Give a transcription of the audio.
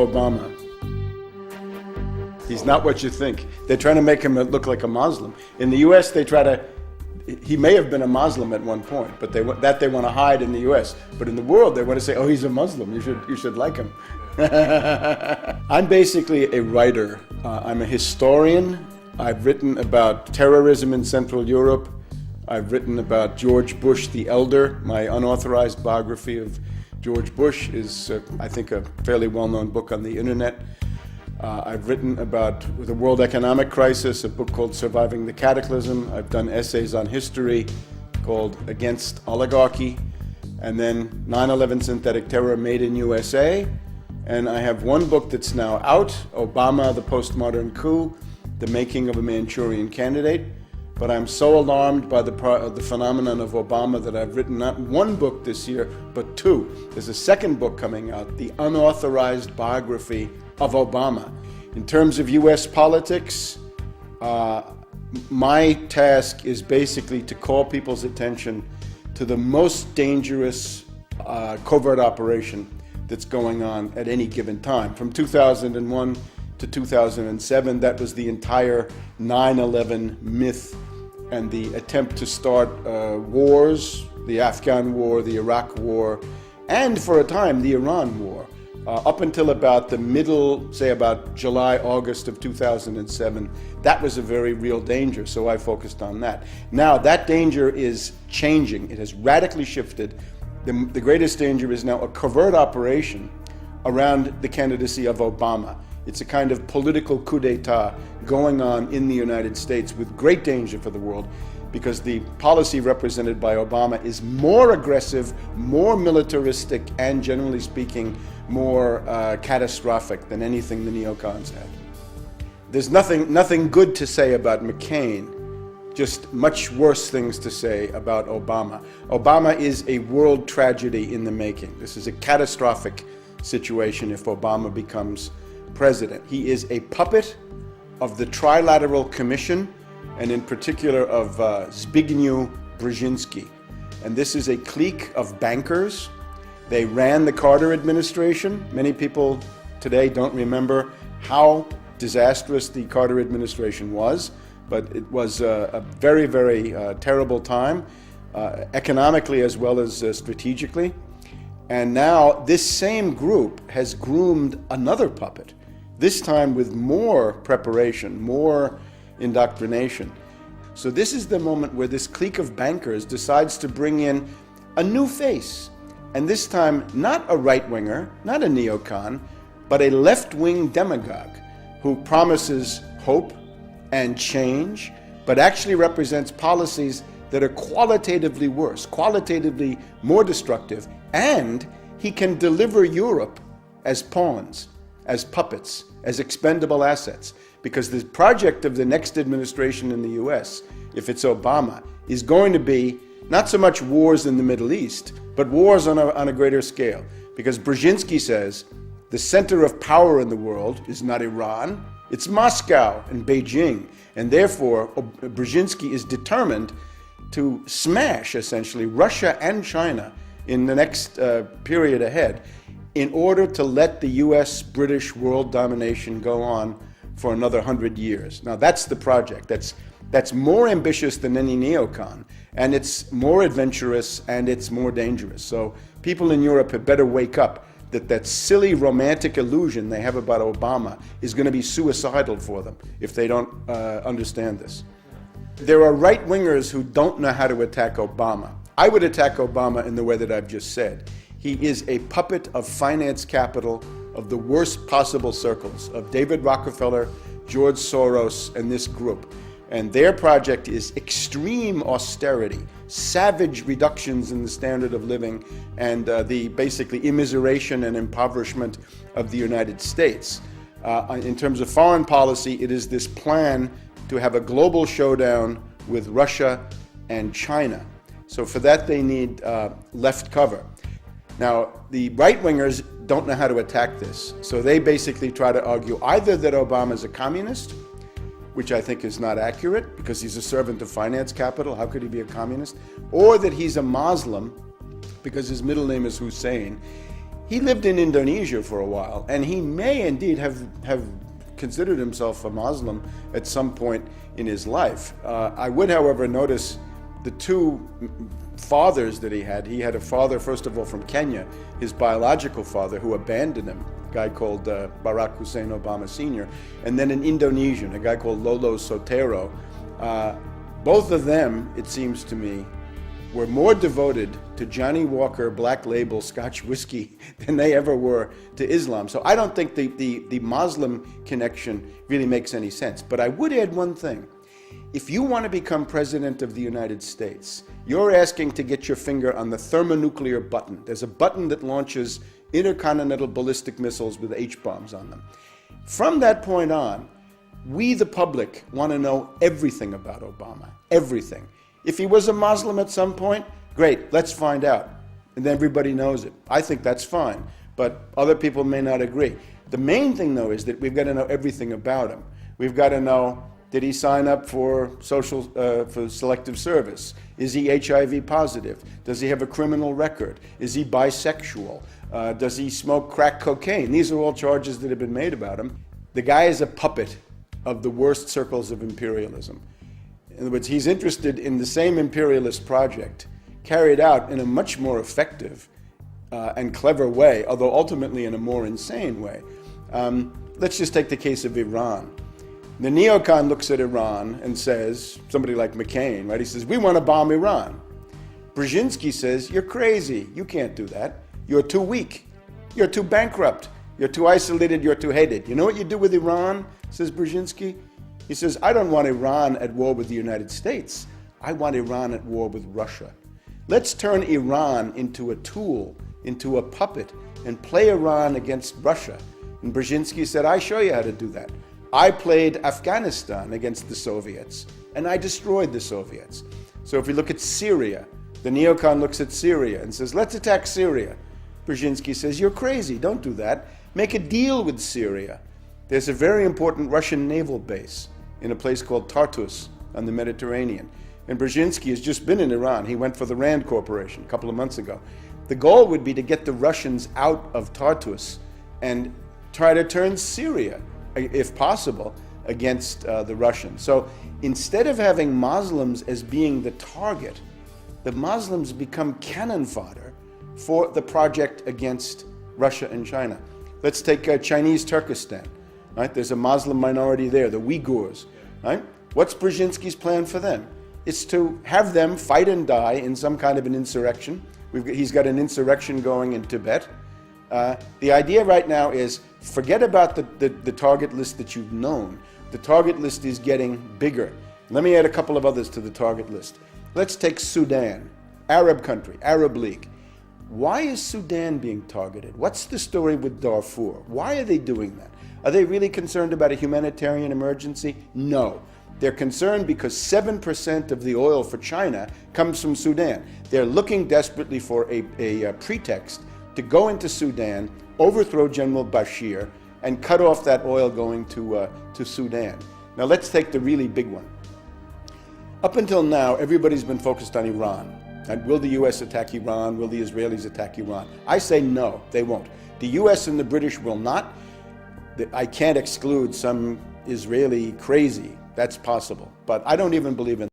Obama. He's not what you think. They're trying to make him look like a Muslim. In the U.S., he may have been a Muslim at one point, but they want to hide in the U.S. But in the world, they want to say, oh, he's a Muslim. You should like him. I'm basically a writer. I'm a historian. I've written about terrorism in Central Europe. I've written about George Bush the Elder. My unauthorized biography of George Bush is, I think, a fairly well-known book on the internet. I've written about the world economic crisis, a book called Surviving the Cataclysm. I've done essays on history called Against Oligarchy, and then 9/11 Synthetic Terror Made in USA. And I have one book that's now out, Obama, the Postmodern Coup, The Making of a Manchurian Candidate. But I'm so alarmed by the phenomenon of Obama that I've written not one book this year, but two. There's a second book coming out, The Unauthorized Biography of Obama. In terms of U.S. politics, my task is basically to call people's attention to the most dangerous covert operation that's going on at any given time. From 2001 to 2007, that was the entire 9/11 myth and the attempt to start wars, the Afghan war, the Iraq war, and for a time, the Iran war. Up until about the middle, say about July, August of 2007, that was a very real danger, so I focused on that. Now, that danger is changing. It has radically shifted. The greatest danger is now a covert operation around the candidacy of Obama. It's a kind of political coup d'etat going on in the United States with great danger for the world, because the policy represented by Obama is more aggressive, more militaristic, and generally speaking, more catastrophic than anything the neocons had. There's nothing good to say about McCain, just much worse things to say about Obama. Obama is a world tragedy in the making. This is a catastrophic situation if Obama becomes president. He is a puppet of the Trilateral Commission, and in particular of Zbigniew Brzezinski. And this is a clique of bankers. They ran the Carter administration. Many people today don't remember how disastrous the Carter administration was, but it was a very, very terrible time, economically as well as strategically. And now this same group has groomed another puppet, this time with more preparation, more indoctrination. So this is the moment where this clique of bankers decides to bring in a new face. And this time, not a right-winger, not a neocon, but a left-wing demagogue who promises hope and change, but actually represents policies that are qualitatively worse, qualitatively more destructive, and he can deliver Europe as pawns, as puppets, as expendable assets. Because the project of the next administration in the US, if it's Obama, is going to be not so much wars in the Middle East, but wars on a greater scale. Because Brzezinski says the center of power in the world is not Iran, it's Moscow and Beijing. And therefore, Brzezinski is determined to smash, essentially, Russia and China in the next period ahead in order to let the US-British world domination go on for another 100 years. Now that's the project. That's more ambitious than any neocon, and it's more adventurous and it's more dangerous. So people in Europe had better wake up that silly romantic illusion they have about Obama is going to be suicidal for them if they don't understand this. There are right-wingers who don't know how to attack Obama. I would attack Obama in the way that I've just said. He is a puppet of finance capital of the worst possible circles, of David Rockefeller, George Soros, and this group. And their project is extreme austerity, savage reductions in the standard of living, and the basically immiseration and impoverishment of the United States. In terms of foreign policy, it is this plan to have a global showdown with Russia and China. So for that, they need left cover. Now, the right-wingers don't know how to attack this. So they basically try to argue either that Obama is a communist, which I think is not accurate because he's a servant of finance capital. How could he be a communist? Or that he's a Muslim because his middle name is Hussein. he lived in Indonesia for a while, and he may indeed have considered himself a Muslim at some point in his life. I would, however, notice the two fathers that he had. He had a father, first of all, from Kenya, his biological father, who abandoned him, a guy called Barack Hussein Obama Sr., and then an Indonesian, a guy called Lolo Sotero. Both of them, it seems to me, were more devoted to Johnny Walker Black Label Scotch whiskey than they ever were to Islam. So I don't think the Muslim connection really makes any sense. But I would add one thing. If you want to become president of the United States, you're asking to get your finger on the thermonuclear button. There's a button that launches intercontinental ballistic missiles with H-bombs on them. From that point on, we, the public, want to know everything about Obama, everything. If he was a Muslim at some point, great, let's find out. And then everybody knows it. I think that's fine, but other people may not agree. The main thing, though, is that we've got to know everything about him. We've got to know, did he sign up for for selective service? Is he HIV positive? Does he have a criminal record? Is he bisexual? Does he smoke crack cocaine? These are all charges that have been made about him. The guy is a puppet of the worst circles of imperialism. In other words, he's interested in the same imperialist project carried out in a much more effective and clever way, although ultimately in a more insane way. Let's just take the case of Iran. The neocon looks at Iran and says, somebody like McCain, right? He says, we want to bomb Iran. Brzezinski says, you're crazy. You can't do that. You're too weak. You're too bankrupt. You're too isolated. You're too hated. You know what you do with Iran, says Brzezinski? He says, I don't want Iran at war with the United States. I want Iran at war with Russia. Let's turn Iran into a tool, into a puppet, and play Iran against Russia. And Brzezinski said, I show you how to do that. I played Afghanistan against the Soviets, and I destroyed the Soviets. So if we look at Syria, the neocon looks at Syria and says, let's attack Syria. Brzezinski says, you're crazy, don't do that. Make a deal with Syria. There's a very important Russian naval base in a place called Tartus on the Mediterranean. And Brzezinski has just been in Iran. He went for the Rand Corporation a couple of months ago. The goal would be to get the Russians out of Tartus and try to turn Syria, if possible, against the Russians. So instead of having Muslims as being the target, the Muslims become cannon fodder for the project against Russia and China. Let's take Chinese Turkestan. Right? There's a Muslim minority there, the Uyghurs. Right? What's Brzezinski's plan for them? It's to have them fight and die in some kind of an insurrection. He's got an insurrection going in Tibet. The idea right now is forget about the target list that you've known. The target list is getting bigger. Let me add a couple of others to the target list. Let's take Sudan, Arab country, Arab League. Why is Sudan being targeted? What's the story with Darfur? Why are they doing that? Are they really concerned about a humanitarian emergency? No. They're concerned because 7% of the oil for China comes from Sudan. They're looking desperately for a pretext to go into Sudan, overthrow General Bashir, and cut off that oil going to Sudan. Now let's take the really big one. Up until now, everybody's been focused on Iran. And will the U.S. attack Iran? Will the Israelis attack Iran? I say no, they won't. The U.S. and the British will not. I can't exclude some Israeli crazy. That's possible. But I don't even believe in